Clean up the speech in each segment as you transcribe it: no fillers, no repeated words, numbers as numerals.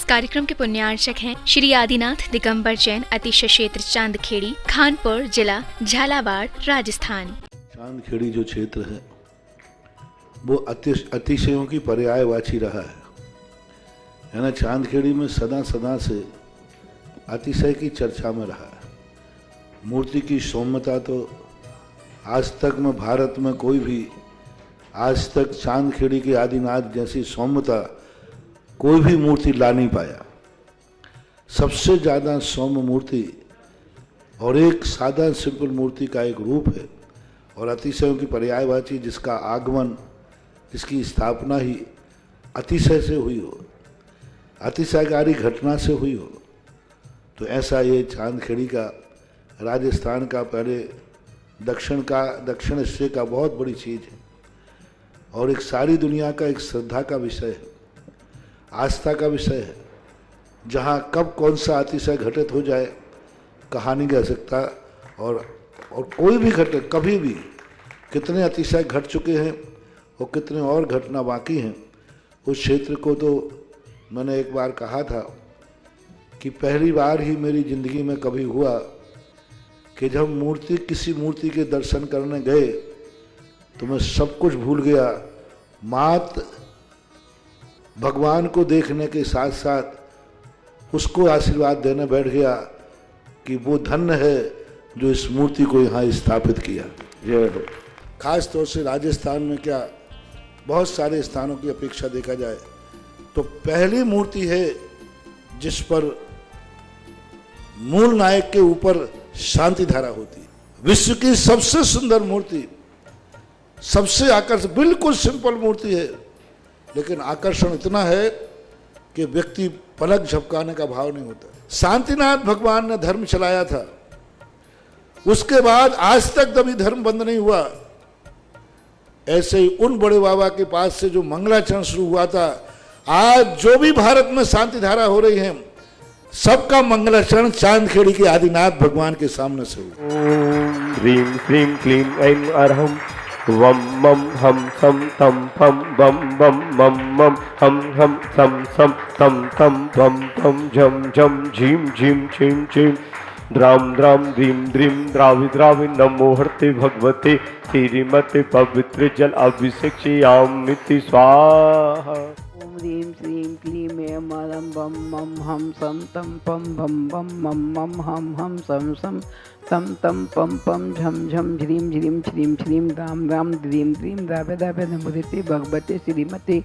कार्यक्रम के पुण्यार्चक हैं श्री आदिनाथ दिगंबर जैन अतिशय क्षेत्र चांदखेड़ी, खानपुर जिला, झालावाड़, राजस्थान। चांदखेड़ी जो क्षेत्र है वो अतिशयों की पर्यायवाची रहा है ना। चांदखेड़ी में सदा से अतिशय की चर्चा में रहा है। मूर्ति की सौम्यता तो आज तक में भारत में कोई भी आज तक चांदखेड़ी के आदिनाथ जैसी सौम्यता कोई भी मूर्ति ला नहीं पाया। सबसे ज़्यादा सौम्य मूर्ति और एक सादा सिंपल मूर्ति का एक रूप है और अतिशयों की पर्यायवाची जिसका आगमन, जिसकी स्थापना ही अतिशय से हुई हो, अतिशयकारी घटना से हुई हो, तो ऐसा ये चांदखेड़ी का राजस्थान का पहले दक्षिण हिस्से का बहुत बड़ी चीज़ है और एक सारी दुनिया का एक श्रद्धा का विषय है, आस्था का विषय है। जहाँ कब कौन सा अतिशय घटित हो जाए कहा नहीं जा सकता और कोई भी घटना कभी भी कितने अतिशय घट चुके हैं और कितने और घटना बाकी हैं। उस क्षेत्र को तो मैंने एक बार कहा था कि पहली बार ही मेरी ज़िंदगी में कभी हुआ कि जब किसी मूर्ति के दर्शन करने गए तो मैं सब कुछ भूल गया। मात भगवान को देखने के साथ साथ उसको आशीर्वाद देने बैठ गया कि वो धन्य है जो इस मूर्ति को यहाँ स्थापित किया। खास तौर से राजस्थान में क्या बहुत सारे स्थानों की अपेक्षा देखा जाए तो पहली मूर्ति है जिस पर मूल नायक के ऊपर शांति धारा होती है। विश्व की सबसे सुंदर मूर्ति, सबसे आकर्षक, बिल्कुल सिंपल मूर्ति है लेकिन आकर्षण इतना है कि व्यक्ति पलक झपकाने का भाव नहीं होता। शांतिनाथ भगवान ने धर्म चलाया था, उसके बाद आज तक कभी धर्म बंद नहीं हुआ। ऐसे ही उन बड़े बाबा के पास से जो मंगलाचरण शुरू हुआ था, आज जो भी भारत में शांति धारा हो रही है सबका मंगलाचरण चांदखेड़ी के आदिनाथ भगवान के सामने से हुआ। ओम ह्रीं क्लीं क्लीं ऐं अरहं वम मम हम सम तम फम बम बम मम मम हम सम सम तम तम बम बम झम झम झीम झीम छीम छीम द्राम द्राम द्रीम द्रीम द्रावि द्रावि नमो हर्ते भगवते श्रीमते पवित्र जल अभिषेक्ष्यामिति स्वाहा। ओम ह्रीं श्रीं क्लीं ऐं अरहं बम मम हम सम तम पम बम बम मम मम हम सम सम तम तम पम पम झम झम झ्रीं झ्रीं श्रीं श्रीं राम राम द्रीं द्रीं द्राव्य द्राव्य नमोते भगवते श्रीमते।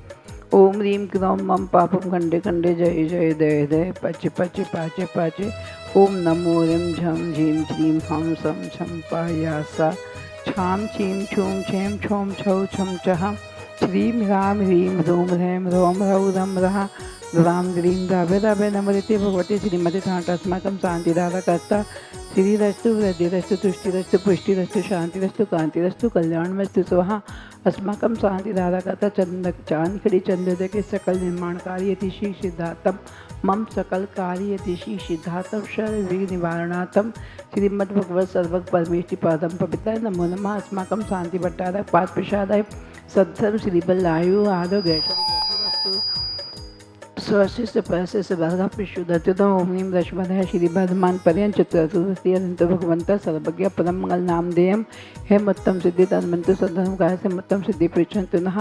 ओम ह्रीं क्लौं मम पापम खंडे खंडे जय जय दय दय पच पच पाचे पाचे। ओम नमो ह्रीं झम झीं श्रीं हम सम छम पायासा छाम छीम छूम छेम छोम छौ छम चहा श्रीं राम ह्रीं ह्रों ह्रैं ह्रौं ह्रौं रम रहा राम द्रीं द्राव्य द्राव्य नमोते भगवते श्रीमते। अस्माकं शांतिधारा कर्ता श्रीरस्तु वृद्धिरस्तु तुष्टिरस्तु पुष्टिरस्तु शांतिरस्तु कांतिरस्तु कल्याणमस्तु स्वाहा। अस्माकं शांतिधारा कर्ता चांदखेड़ी चंद्रोदय के सकल निर्माणकारी यतिशी सिद्धार्थम मम सकल कार्य यतिशी सिद्धार्थम सर्व विघ्न निवारणार्थम श्रीमद् भगवत सर्वग परमेष्टि पादम पवित्राय नमो नमः। अस्माकं शांति भट्टारक पाद प्रसादाय सद्धर्म श्रीबल्लायु आरोग्य स्वशिष्ट परशिष्ट वर्ग विशुद्धत्व। ओम ह्रीं रश्मधय श्रीवर्धमान पर्यंत चतुर्थी अनंत भगवंत सर्वज्ञ परम मंगल नामधेयम हे मत्तम सिद्धि तन्मंत्र सद्धर्म काय से मत्तम सिद्धि पृच्छन्तु नः।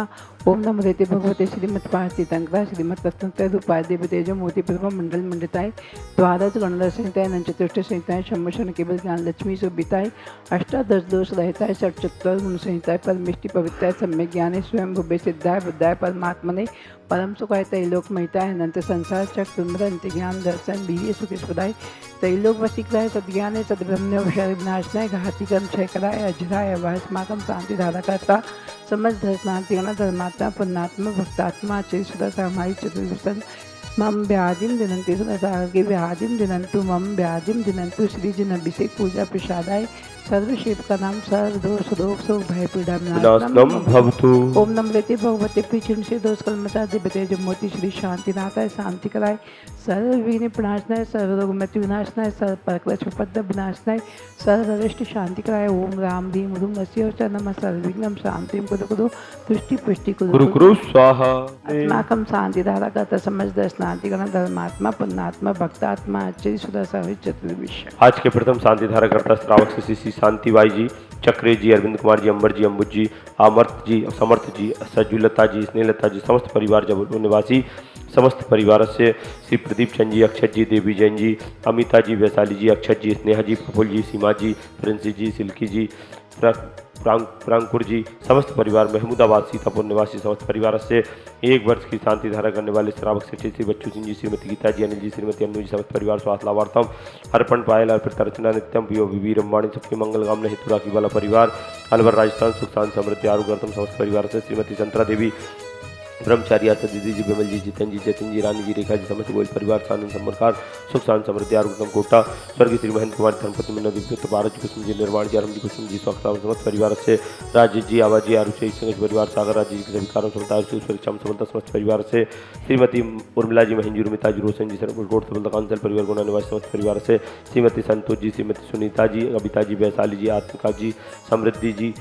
ओम नमो देते भगवते श्रीमत्पार्थिव तंत्रा श्रीमत् तत्तंत्र रूपाय देव तेज मोति प्रभा मंडल मंडिताय द्वादश गणदश संहिताय नंचतुष्ट संहिताय सम्मोषण केवल ज्ञान लक्ष्मी सुबिताय अष्टादश दोष रहताय षट्चत्वर गुण संहिताय परमिष्टि पवित्राय सम्यक ज्ञाने स्वयं भुवे सिद्धाय बुद्धाय परमात्मने परम सुखाय त्रैलोक महिताय अनंत संसार चक सुंदर अंत ज्ञान दर्शन वीर्य सुखदाय त्रैलोक वशीकराय सद्ज्ञाने सद्ब्रह्मण्य विनाशनाय घातिकम क्षयकराय अजराय अस्माकं शांतिधारा कर्ता समस्त धर्मांतिगण धर्मात्मा पुण्यात्मा भक्तात्मा चेष्टा सामायिक चतुर्भुजन मम व्याधिम दिनंति सुनसागे व्याधिम दिनंतु मम व्याधिम दिनंतु श्रीजन अभिषेक पूजा प्रसादाय सर्वशिवकनां सर्वदोषदोषो विनाशनम भवतु। ओम नम लेते भगवते पीछे से दोष कलमसादि बते जो मोती श्री शांतिनाथाय शांति कराय सर्व विघ्न प्रणाशनाय सर्व रोग मृत्यु विनाशनाय सर्व परक्लेश विपद्य विनाशनाय सर्व अरिष्ट शांति कराय। ओम राम ह्रीं ह्रूं अस्यों च नमः सर्वविघ्नं शांतिं कुरु कुरु तुष्टि पुष्टि गुरु गुरु स्वाहा। अस्माकं शांतिधारा का समझ दर्शनाति गण धर्मात्मा पुण्यात्मा भक्तात्मा आचार्य सुधा सहित चतुर्विश्व। आज के प्रथम शांति धारा करता श्रावक श्री शांतिबाई जी, चक्रे जी, अरविंद कुमार जी, अंबर जी, अम्बुज जी, आमर्त जी, समर्थ जी, सजुलता जी, स्नेहलता जी, समस्त परिवार जबलपुर निवासी समस्त परिवार से श्री प्रदीप चंद जी, अक्षत जी, देवी जैन जी, अमिता जी, वैशाली जी, अक्षत जी, स्नेहा जी, प्रफुल्ल जी, सीमा जी, प्रिंसी जी, सिल्की जी, प्रांगपुर जी, समस्त परिवार, महमूदाबाद सीतापुर निवासी समस्त परिवार से 1 वर्ष की शांति धारा करने वाले श्रावक श्री बच्चू सिंह जी, श्रीमती गीता जी, अनिल जी, श्रीमती अनु जी, समस्त परिवार स्वास्थ्य लाभार्थम अर्पण पायल अर्पित अर्चना नित्यम पियो विवी रमवाणी सबके मंगल कामना हेतु राखी वाला परिवार अलवर राजस्थान सुख शांति समृद्धि आरोग्यम समस्त परिवार से श्रीमती संतरा देवी ब्रह्मचारी आशा दीदी जी, विमल जी, जितन जी, जतिन जी, रानी जी, रेखा जी, समस्त गोयल परिवार सानंद सम्मकार सुख शांति समृद्धि आरोग्यम कोटा स्वर्गीय श्री महेंद्र कुमार धर्मपति मिनो दिव्य भारत जी, कुसुम जी, निर्माण जी, आरम जी, कुसुम जी, स्वास्थ्य समस्त परिवार से राजेश जी, आवाज जी, आरुषि संघर्ष परिवार सागर राज जी के सभी कार्यों सफलता सुरक्षा समता समस्त परिवार से श्रीमती उर्मिला जी, महेंद्र उर्मिता जी, रोशन जी, सरकोट सफलता कांचल परिवार गुना निवासी समस्त परिवार से श्रीमती संतोष जी, श्रीमती सुनीता जी, कविता जी, वैशाली जी, आत्मिका जी, समृद्धि जी,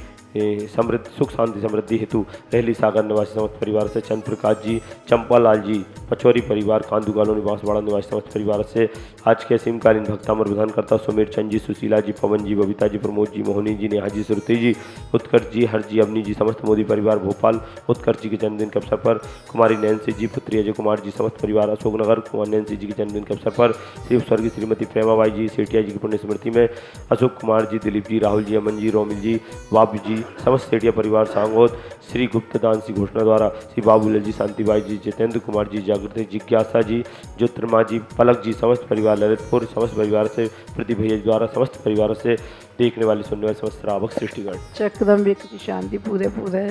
समृद्धि सुख शांति समृद्धि हेतु रहली सागर निवासी समस्त परिवार से चंद्र प्रकाश जी, चंपालाल जी, पचौरी परिवार, कांदू कॉलोनी बांसवाड़ा निवासी समस्त परिवार से आज के असीमकालीन भक्तामर विधान करता सुमेर चंद जी, सुशीला जी, पवन जी, बबीता जी, प्रमोद जी, मोहनी जी, नेहा जी, श्रुति जी, उत्कर्ष जी, हर जी, अवनी जी, समस्त मोदी परिवार भोपाल उत्कर्ष जी के जन्मदिन के अवसर पर कुमारी नैन्सी जी, पुत्री अजय कुमार जी, समस्त परिवार अशोकनगर कुमार नैन्सी जी के जन्मदिन के अवसर पर श्री स्वर्गीय श्रीमती प्रेमाबाई जी, सेठिया जी की पुण्य स्मृति में अशोक कुमार जी, दिलीप जी, राहुल जी, अमन जी, रोमिल जी, बाबू जी, समस्त सेठिया परिवार सांगोद श्री गुप्तदान सी घोषणा द्वारा श्री बाबूलाल जी, शांतिबाई जी, जितेंद्र कुमार जी, जागृति जिज्ञासा जी, ज्योतिर्मा जी, पलक जी, समस्त परिवार ललितपुर समस्त परिवार से प्रति भैया द्वारा समस्त परिवार से देखने वाले सुनने वाले समस्त श्रावक सृष्टिगण चक्रम व्यक्ति शांति पूरे पूरे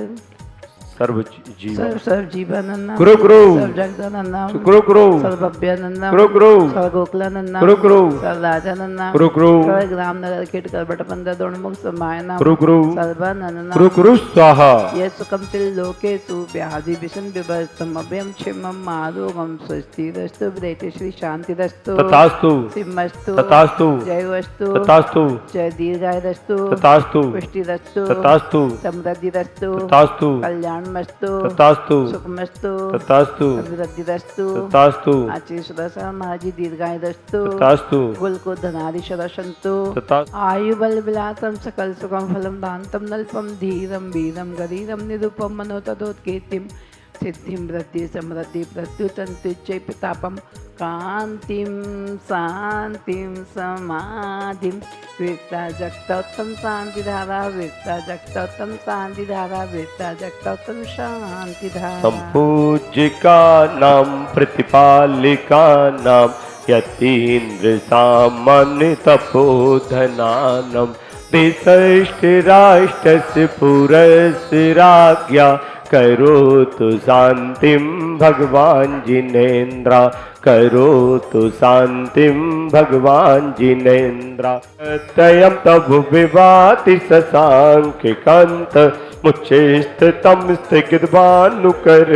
सर्व जीवानंदम गुरु गुरु सर्व जगदानंदम गुरु गुरु सर्व अभ्यानंदम गुरु गुरु सर्व गोकुलानंदम गुरु गुरु सर्व राजानंदम गुरु गुरु सर्व ग्राम नगर केट करबट पंद दोणमुख समायनम गुरु गुरु सर्वानंदम गुरु गुरु स्वाहा। ये सुखम तिल लोकेषु व्याधि विषम विभस्तम अभयम क्षमम आरोग्यम स्वस्तिरस्तु ब्रह्मते श्री शांतिरस्तु तथास्तु सिंहस्तु तथास्तु जयवस्तु तथास्तु जय दीर्घायस्तु तथास्तु पुष्टिरस्तु तथास्तु समृद्धिरस्तु तथास्तु कल्याणमस्तु तथास्तु सुखमस्तु तथास्तु अभिवृद्धिरस्तु तथास्तु आची सुदर्शन महाजी दीर्घायुरस्तु तथास्तु कुल को धनादि शरसंतु तथास्तु आयु बल विलासम सकल सुखम फलम दांतम नल्पम धीरम वीरम गरीरम निरूपम मनोतदोत्कीर्तिम सिद्धिम वृद्धि समृद्धि प्रत्युतंतुच्चै प्रतापम कांतिम शांतिम समाधिम वीरता जगतोत्तम शांति धारा वीरता जगतोत्तम शांति धारा वीरता जगतोत्तम शांति धारा। संपूजिका नाम प्रतिपालिका नाम यतीन्द्र सामान्य तपोधनानम देशष्ट राष्ट्रस्य पुरस्य राज्ञा करोतु शांतिम भगवान जिनेन्द्रा करोतु शांतिम भगवान जिनेन्द्रा। तयम तब विवाति शशांकिकांत मुच्चेस्तम स्थिगिद्भानुकर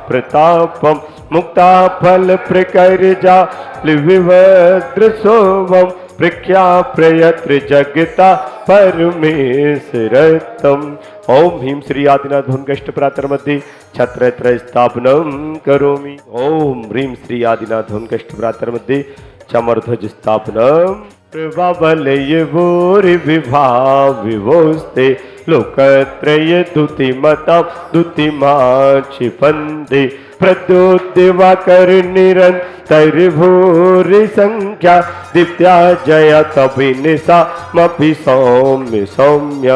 प्रतापम मुक्ता फल प्रकर्जा विवद्रसोवम प्रख्या प्रयत्र जगता परमेश्वरतम। ओम ह्रीं श्री आदिनाथ धुनकष्ट प्रातर मध्ये छत्रत्र स्थापनम करोमि। ओम ह्रीं श्री आदिनाथ धुनकष्ट प्रातर मध्ये चमरध्वज स्थापनम। प्रभावलय भूरि विभाव विभोस्ते लोकत्रय दुतिमतां दुतिमाक्षिपन्ते प्रद्योद्दिवाकर निरन्तर भूरि संख्या दित्या जया तभिनिशा मपि सौम्य सौम्य।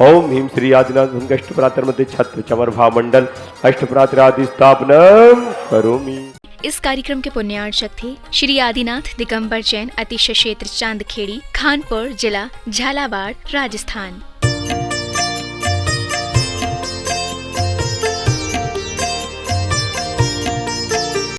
ओम ह्रीं श्री आदिनाथ धुनकष्ट प्रातर मध्ये छत्र चमर भामंडल अष्टप्रातर आदि स्थापनम करोमि। इस कार्यक्रम के पुण्यार्चक थे श्री आदिनाथ दिगंबर जैन, अतिशय क्षेत्र चांदखेड़ी, खानपुर जिला, झालावाड़, राजस्थान।